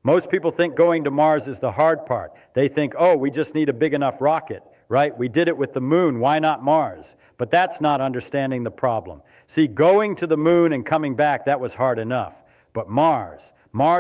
Most people think going to Mars is the hard part. They think, oh, we just need a big enough rocket, right? We did it with the moon, why not Mars? But that's not understanding the problem. See, going to the moon and coming back, that was hard enough. But Mars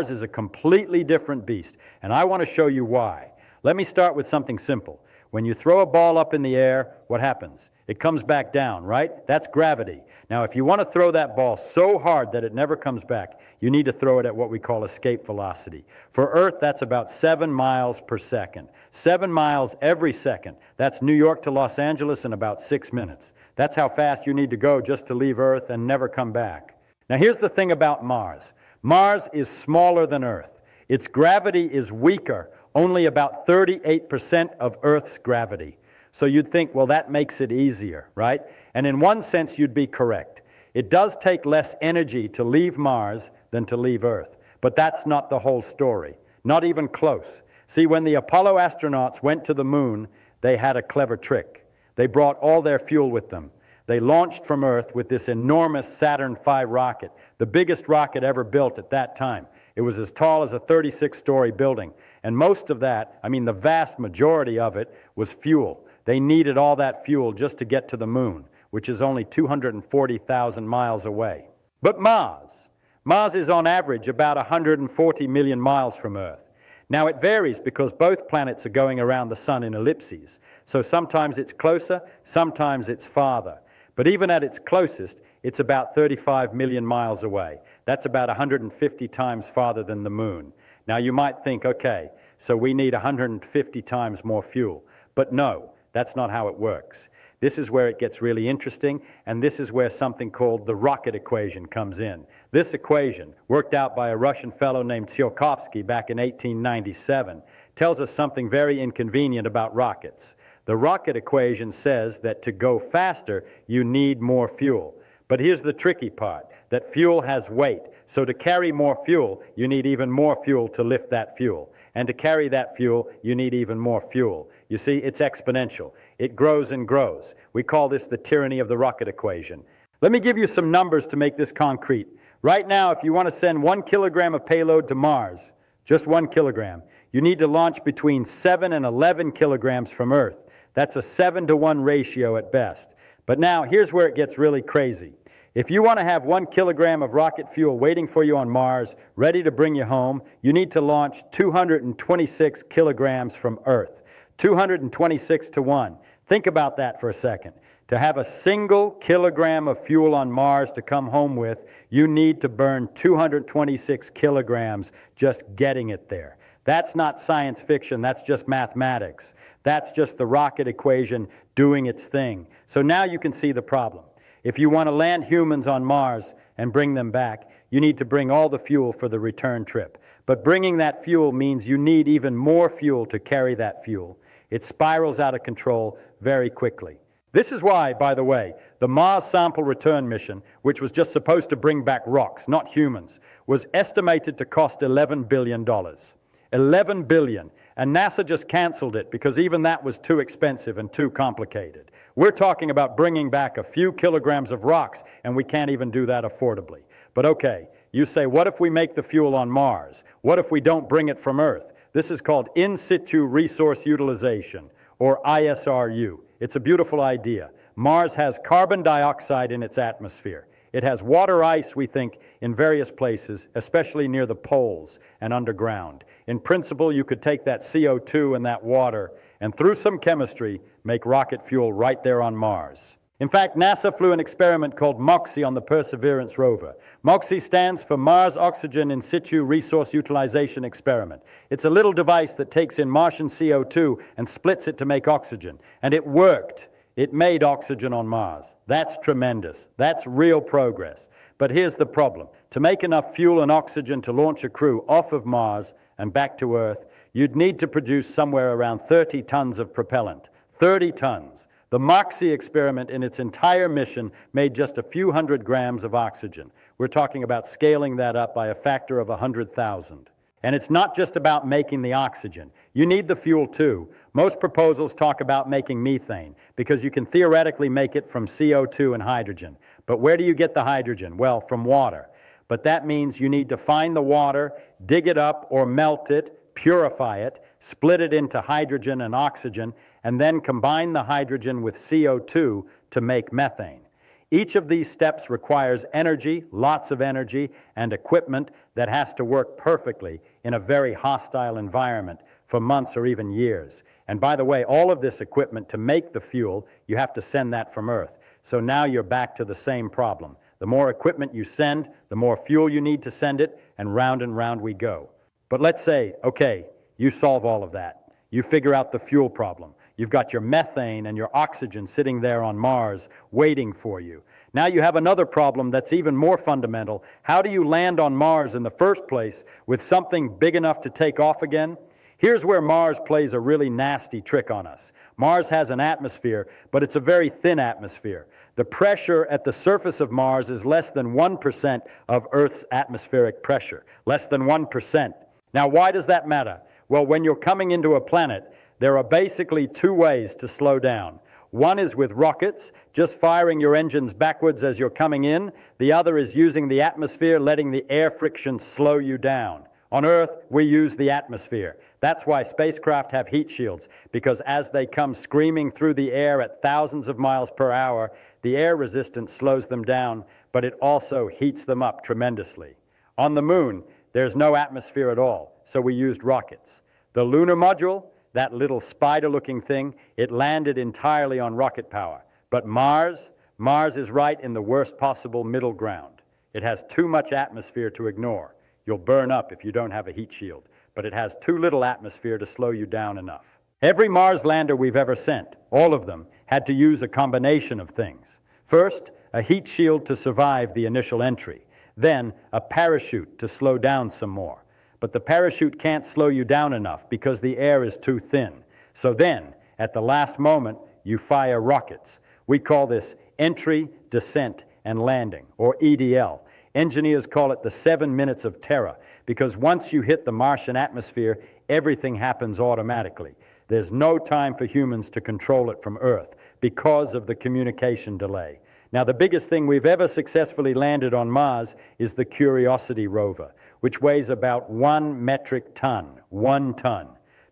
is a completely different beast, and I want to show you why. Let me start with something simple. When you throw a ball up in the air, what happens? It comes back down, right? That's gravity. Now, if you want to throw that ball so hard that it never comes back, you need to throw it at what we call escape velocity. For Earth, that's about 7 miles per second. 7 miles every second. That's New York to Los Angeles in about 6 minutes. That's how fast you need to go just to leave Earth and never come back. Now, here's the thing about Mars. Mars is smaller than Earth. Its gravity is weaker, only about 38% of Earth's gravity. So you'd think, well, that makes it easier, right? And in one sense, you'd be correct. It does take less energy to leave Mars than to leave Earth. But that's not the whole story, not even close. See, when the Apollo astronauts went to the moon, they had a clever trick. They brought all their fuel with them. They launched from Earth with this enormous Saturn V rocket, the biggest rocket ever built at that time. It was as tall as a 36-story building. And most of that, I mean the vast majority of it, was fuel. They needed all that fuel just to get to the moon, which is only 240,000 miles away. But Mars is on average about 140 million miles from Earth. Now it varies because both planets are going around the sun in ellipses. So sometimes it's closer, sometimes it's farther. But even at its closest, it's about 35 million miles away. That's about 150 times farther than the moon. Now you might think, okay, so we need 150 times more fuel. But no, that's not how it works. This is where it gets really interesting, and this is where something called the rocket equation comes in. This equation, worked out by a Russian fellow named Tsiolkovsky back in 1897, tells us something very inconvenient about rockets. The rocket equation says that to go faster, you need more fuel. But here's the tricky part, that fuel has weight. So to carry more fuel, you need even more fuel to lift that fuel. And to carry that fuel, you need even more fuel. You see, it's exponential. It grows and grows. We call this the tyranny of the rocket equation. Let me give you some numbers to make this concrete. Right now, if you want to send 1 kilogram of payload to Mars, just 1 kilogram, you need to launch between 7 and 11 kilograms from Earth. That's a 7-to-1 ratio at best. But now, here's where it gets really crazy. If you want to have 1 kilogram of rocket fuel waiting for you on Mars, ready to bring you home, you need to launch 226 kilograms from Earth. 226 to 1. Think about that for a second. To have a single kilogram of fuel on Mars to come home with, you need to burn 226 kilograms just getting it there. That's not science fiction, that's just mathematics. That's just the rocket equation doing its thing. So now you can see the problem. If you want to land humans on Mars and bring them back, you need to bring all the fuel for the return trip. But bringing that fuel means you need even more fuel to carry that fuel. It spirals out of control very quickly. This is why, by the way, the Mars sample return mission, which was just supposed to bring back rocks, not humans, was estimated to cost $11 billion. $11 billion. And NASA just canceled it because even that was too expensive and too complicated. We're talking about bringing back a few kilograms of rocks, and we can't even do that affordably. But okay, you say, what if we make the fuel on Mars? What if we don't bring it from Earth? This is called in-situ resource utilization, or ISRU. It's a beautiful idea. Mars has carbon dioxide in its atmosphere. It has water ice, we think, in various places, especially near the poles and underground. In principle, you could take that CO2 and that water and through some chemistry, make rocket fuel right there on Mars. In fact, NASA flew an experiment called MOXIE on the Perseverance rover. MOXIE stands for Mars Oxygen In Situ Resource Utilization Experiment. It's a little device that takes in Martian CO2 and splits it to make oxygen. And it worked. It made oxygen on Mars. That's tremendous. That's real progress. But here's the problem. To make enough fuel and oxygen to launch a crew off of Mars and back to Earth, you'd need to produce somewhere around 30 tons of propellant. 30 tons. The MOXIE experiment in its entire mission made just a few hundred grams of oxygen. We're talking about scaling that up by a factor of 100,000. And it's not just about making the oxygen. You need the fuel too. Most proposals talk about making methane because you can theoretically make it from CO2 and hydrogen. But where do you get the hydrogen? Well, from water. But that means you need to find the water, dig it up or melt it, purify it, split it into hydrogen and oxygen, and then combine the hydrogen with CO2 to make methane. Each of these steps requires energy, lots of energy, and equipment that has to work perfectly in a very hostile environment for months or even years. And by the way, all of this equipment to make the fuel, you have to send that from Earth. So now you're back to the same problem. The more equipment you send, the more fuel you need to send it, and round we go. But let's say, okay, you solve all of that. You figure out the fuel problem. You've got your methane and your oxygen sitting there on Mars waiting for you. Now you have another problem that's even more fundamental. How do you land on Mars in the first place with something big enough to take off again? Here's where Mars plays a really nasty trick on us. Mars has an atmosphere, but it's a very thin atmosphere. The pressure at the surface of Mars is less than 1% of Earth's atmospheric pressure. Less than 1%. Now, why does that matter? Well, when you're coming into a planet, there are basically two ways to slow down. One is with rockets, just firing your engines backwards as you're coming in. The other is using the atmosphere, letting the air friction slow you down. On Earth, we use the atmosphere. That's why spacecraft have heat shields, because as they come screaming through the air at thousands of miles per hour, the air resistance slows them down, but it also heats them up tremendously. On the moon, there's no atmosphere at all, so we used rockets. The lunar module, that little spider-looking thing, it landed entirely on rocket power. But Mars is right in the worst possible middle ground. It has too much atmosphere to ignore. You'll burn up if you don't have a heat shield, but it has too little atmosphere to slow you down enough. Every Mars lander we've ever sent, all of them, had to use a combination of things. First, a heat shield to survive the initial entry. Then, a parachute to slow down some more. But the parachute can't slow you down enough because the air is too thin. So then, at the last moment, you fire rockets. We call this entry, descent, and landing, or EDL. Engineers call it the 7 minutes of terror, because once you hit the Martian atmosphere, everything happens automatically. There's no time for humans to control it from Earth because of the communication delay. Now, the biggest thing we've ever successfully landed on Mars is the Curiosity rover, which weighs about 1 metric ton, 1 ton.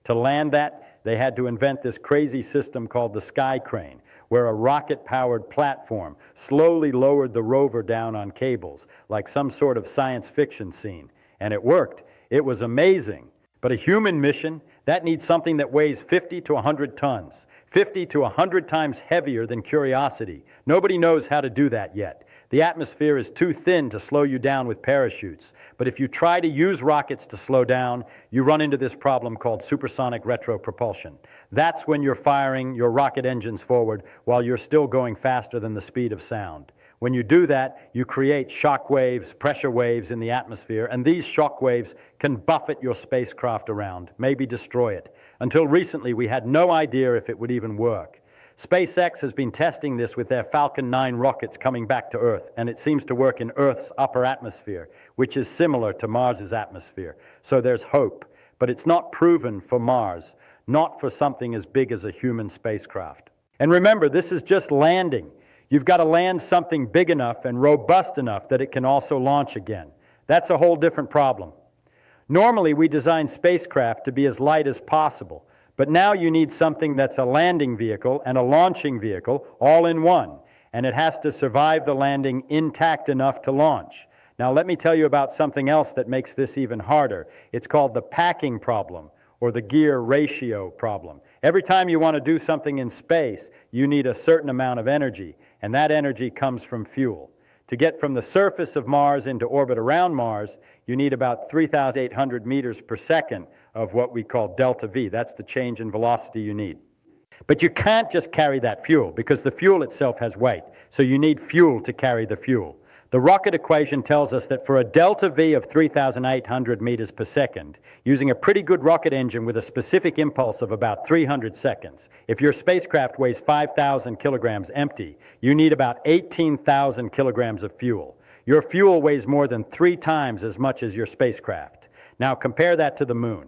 To land that, they had to invent this crazy system called the sky crane, where a rocket-powered platform slowly lowered the rover down on cables, like some sort of science fiction scene. And it worked. It was amazing. But a human mission, that needs something that weighs 50 to 100 tons, 50 to 100 times heavier than Curiosity. Nobody knows how to do that yet. The atmosphere is too thin to slow you down with parachutes. But if you try to use rockets to slow down, you run into this problem called supersonic retropropulsion. That's when you're firing your rocket engines forward while you're still going faster than the speed of sound. When you do that, you create shock waves, pressure waves in the atmosphere, and these shock waves can buffet your spacecraft around, maybe destroy it. Until recently, we had no idea if it would even work. SpaceX has been testing this with their Falcon 9 rockets coming back to Earth, and it seems to work in Earth's upper atmosphere, which is similar to Mars's atmosphere. So there's hope, but it's not proven for Mars, not for something as big as a human spacecraft. And remember, this is just landing. You've got to land something big enough and robust enough that it can also launch again. That's a whole different problem. Normally, we design spacecraft to be as light as possible, but now you need something that's a landing vehicle and a launching vehicle all in one, and it has to survive the landing intact enough to launch. Now, let me tell you about something else that makes this even harder. It's called the packing problem, or the gear ratio problem. Every time you want to do something in space, you need a certain amount of energy, and that energy comes from fuel. To get from the surface of Mars into orbit around Mars, you need about 3,800 meters per second of what we call delta V. That's the change in velocity you need. But you can't just carry that fuel, because the fuel itself has weight, so you need fuel to carry the fuel. The rocket equation tells us that for a delta V of 3,800 meters per second, using a pretty good rocket engine with a specific impulse of about 300 seconds, if your spacecraft weighs 5,000 kilograms empty, you need about 18,000 kilograms of fuel. Your fuel weighs more than 3 times as much as your spacecraft. Now compare that to the moon.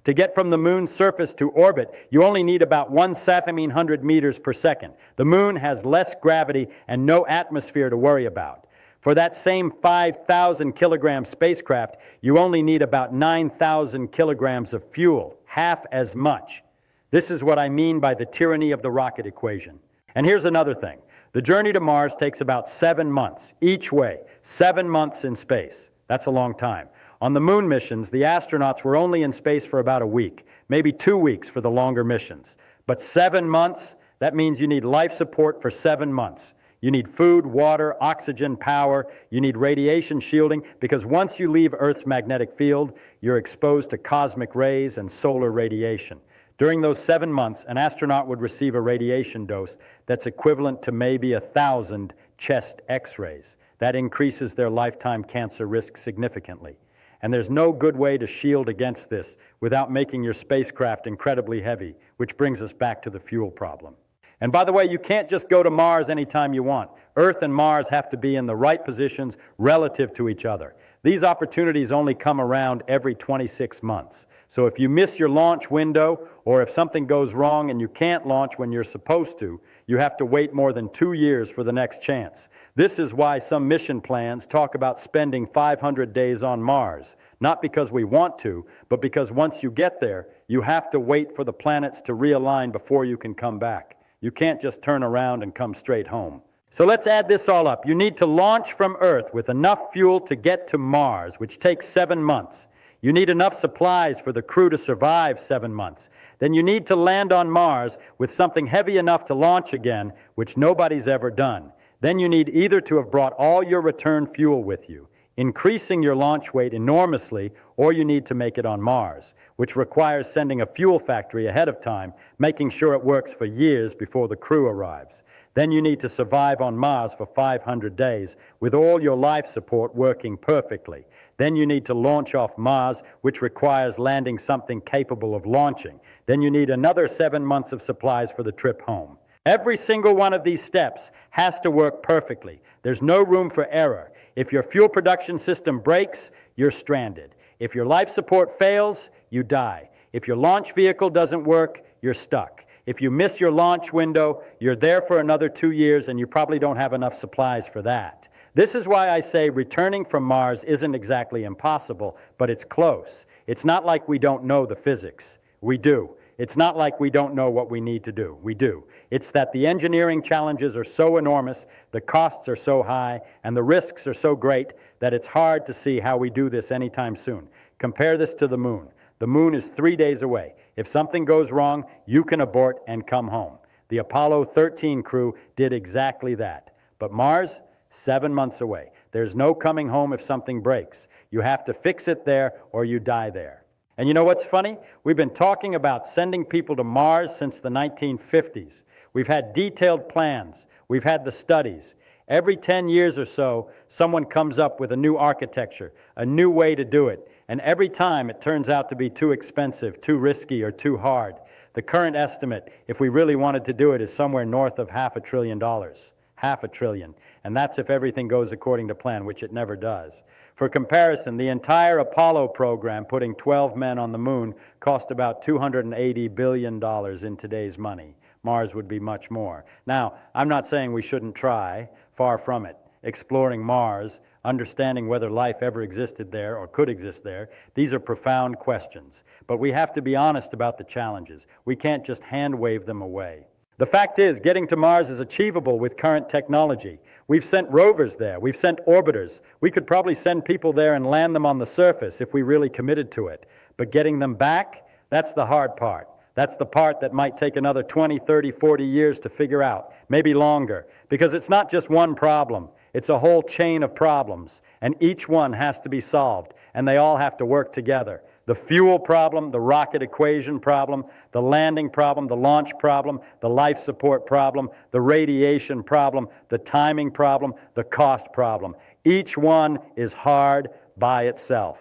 To get from the moon's surface to orbit, you only need about 1/1700 meters per second. The moon has less gravity and no atmosphere to worry about. For that same 5,000 kilogram spacecraft, you only need about 9,000 kilograms of fuel, half as much. This is what I mean by the tyranny of the rocket equation. And here's another thing. The journey to Mars takes about 7 months each way, 7 months in space. That's a long time. On the moon missions, the astronauts were only in space for about a week, maybe 2 weeks for the longer missions. But 7 months, that means you need life support for 7 months. You need food, water, oxygen, power. You need radiation shielding, because once you leave Earth's magnetic field, you're exposed to cosmic rays and solar radiation. During those 7 months, an astronaut would receive a radiation dose that's equivalent to maybe 1,000 chest X-rays. That increases their lifetime cancer risk significantly. And there's no good way to shield against this without making your spacecraft incredibly heavy, which brings us back to the fuel problem. And by the way, you can't just go to Mars anytime you want. Earth and Mars have to be in the right positions relative to each other. These opportunities only come around every 26 months. So if you miss your launch window, or if something goes wrong and you can't launch when you're supposed to, you have to wait more than 2 years for the next chance. This is why some mission plans talk about spending 500 days on Mars. Not because we want to, but because once you get there, you have to wait for the planets to realign before you can come back. You can't just turn around and come straight home. So let's add this all up. You need to launch from Earth with enough fuel to get to Mars, which takes 7 months. You need enough supplies for the crew to survive 7 months. Then you need to land on Mars with something heavy enough to launch again, which nobody's ever done. Then you need either to have brought all your return fuel with you, increasing your launch weight enormously, or you need to make it on Mars, which requires sending a fuel factory ahead of time, making sure it works for years before the crew arrives. Then you need to survive on Mars for 500 days with all your life support working perfectly. Then you need to launch off Mars, which requires landing something capable of launching. Then you need another 7 months of supplies for the trip home. Every single one of these steps has to work perfectly. There's no room for error. If your fuel production system breaks, you're stranded. If your life support fails, you die. If your launch vehicle doesn't work, you're stuck. If you miss your launch window, you're there for another 2 years, and you probably don't have enough supplies for that. This is why I say returning from Mars isn't exactly impossible, but it's close. It's not like we don't know the physics. We do. It's not like we don't know what we need to do. We do. It's that the engineering challenges are so enormous, the costs are so high, and the risks are so great that it's hard to see how we do this anytime soon. Compare this to the moon. The moon is 3 days away. If something goes wrong, you can abort and come home. The Apollo 13 crew did exactly that. But Mars, 7 months away. There's no coming home if something breaks. You have to fix it there or you die there. And you know what's funny? We've been talking about sending people to Mars since the 1950s. We've had detailed plans. We've had the studies. Every 10 years or so, someone comes up with a new architecture, a new way to do it. And every time it turns out to be too expensive, too risky, or too hard. The current estimate, if we really wanted to do it, is somewhere north of $500 billion. $500 billion. And that's if everything goes according to plan, which it never does. For comparison, the entire Apollo program, putting 12 men on the moon, cost about $280 billion in today's money. Mars would be much more. Now, I'm not saying we shouldn't try, far from it. Exploring Mars, understanding whether life ever existed there or could exist there, these are profound questions. But we have to be honest about the challenges. We can't just hand-wave them away. The fact is, getting to Mars is achievable with current technology. We've sent rovers there. We've sent orbiters. We could probably send people there and land them on the surface if we really committed to it. But getting them back, that's the hard part. That's the part that might take another 20, 30, 40 years to figure out, maybe longer. Because it's not just one problem. It's a whole chain of problems. And each one has to be solved. And they all have to work together. The fuel problem, the rocket equation problem, the landing problem, the launch problem, the life support problem, the radiation problem, the timing problem, the cost problem. Each one is hard by itself.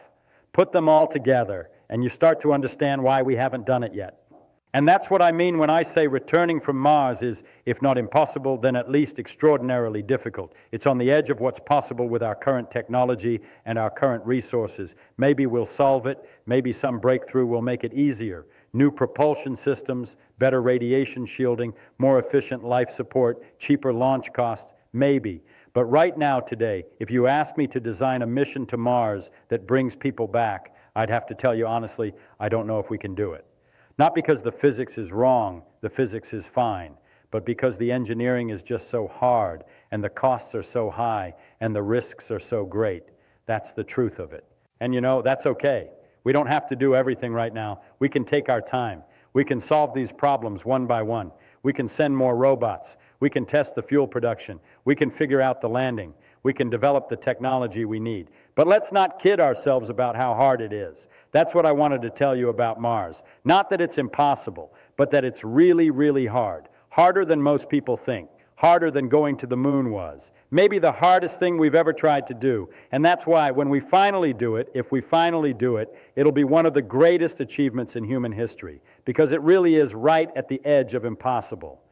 Put them all together, and you start to understand why we haven't done it yet. And that's what I mean when I say returning from Mars is, if not impossible, then at least extraordinarily difficult. It's on the edge of what's possible with our current technology and our current resources. Maybe we'll solve it. Maybe some breakthrough will make it easier. New propulsion systems, better radiation shielding, more efficient life support, cheaper launch costs, maybe. But right now, today, if you ask me to design a mission to Mars that brings people back, I'd have to tell you honestly, I don't know if we can do it. Not because the physics is wrong, the physics is fine, but because the engineering is just so hard, and the costs are so high, and the risks are so great. That's the truth of it. And you know, that's okay. We don't have to do everything right now. We can take our time. We can solve these problems one by one. We can send more robots. We can test the fuel production. We can figure out the landing. We can develop the technology we need. But let's not kid ourselves about how hard it is. That's what I wanted to tell you about Mars. Not that it's impossible, but that it's really, really hard. Harder than most people think. Harder than going to the moon was. Maybe the hardest thing we've ever tried to do. And that's why when we finally do it, if we finally do it, it'll be one of the greatest achievements in human history, because it really is right at the edge of impossible.